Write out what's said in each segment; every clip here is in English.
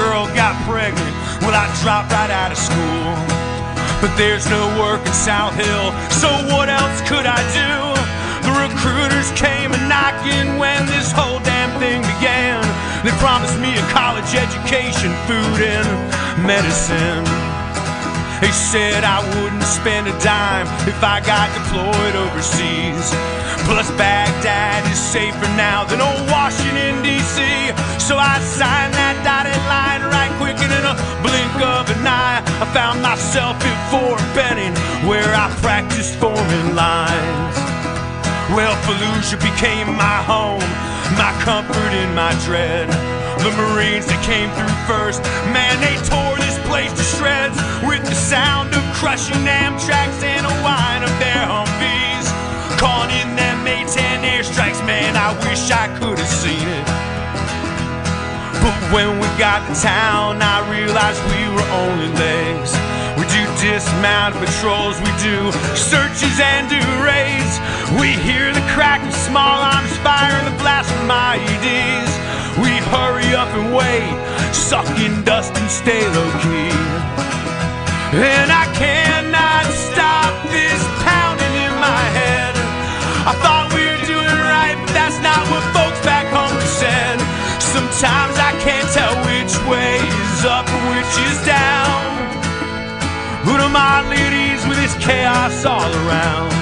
girl got pregnant. Well, I dropped right out of school. But there's no work in South Hill, so what else could I do? The recruiters came a-knocking when this whole damn thing began. They promised me a college education, food and medicine. They said I wouldn't spend a dime if I got deployed overseas. Plus Baghdad is safer now than old Washington, D.C. So I signed that dotted line right quick, and in a blink of an eye I found myself in Fort Benning, where I practiced forming lines. Well, Fallujah became my home, my comfort and my dread. The Marines that came through first, man, they tore this place to shreds, with the sound of crushing Amtraks and a whine of their Humvees. Calling in them A-10 airstrikes, man, I wish I could have seen it. But when we got to town, I realized we were only legs. We do dismount patrols, we do searches and do raids. We hear the crack of small arms fire and the blast from IEDs. We hurry up and wait, suck in dust and stay low-key. And I cannot stop this pounding in my head. I thought we were doing right, but that's not what folks back home said. Sometimes I can't tell which way is up or which is down. But I'm oddly at ease with this chaos all around.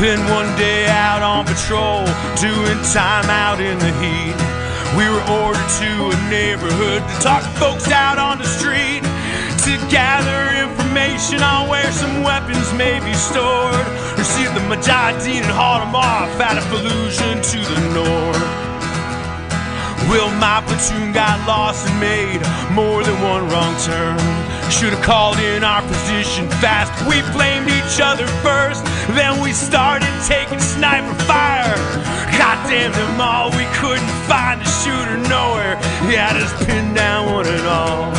Then one day out on patrol, doing time out in the heat, we were ordered to a neighborhood to talk folks out on the street, to gather information on where some weapons may be stored, or see the Mujahideen and haul them off out of Fallujah to the north. Well, my platoon got lost and made more than one wrong turn. Should've called in our position fast. We blamed each other first, then we started taking sniper fire. Goddamn them all, we couldn't find a shooter nowhere. He had us pinned down one and all.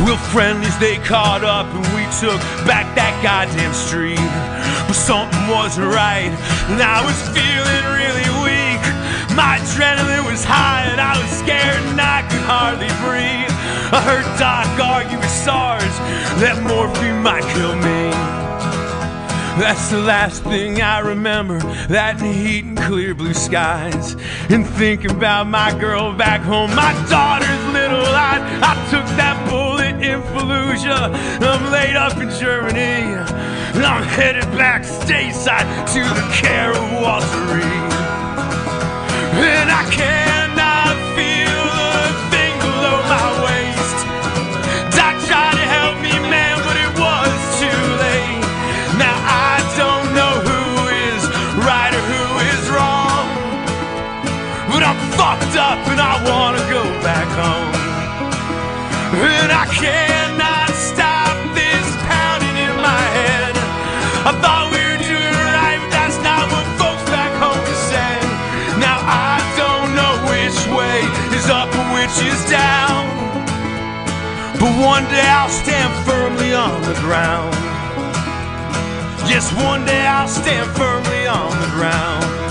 Well, friendlies, they caught up and we took back that goddamn street. But something wasn't right and I was feeling really weak. My adrenaline was high and I was scared and I could hardly breathe. I heard Doc argue with SARS that morphine might kill me. That's the last thing I remember, that heat and clear blue skies, and thinking about my girl back home, my daughter's little eyes. I took that bullet in Fallujah, I'm laid up in Germany, and I'm headed back stateside to the care of Walter Reed. And I cannot feel a thing below my waist. Doc tried to help me, man, but it was too late. Now I don't know who is right or who is wrong, but I'm fucked up and I wanna go back home. And I cannot stop this pounding in my head. I thought we were doing right, but that's not what folks back home said. Now I don't know which way is up and which is down, but one day I'll stand firmly on the ground. Yes, one day I'll stand firmly on the ground.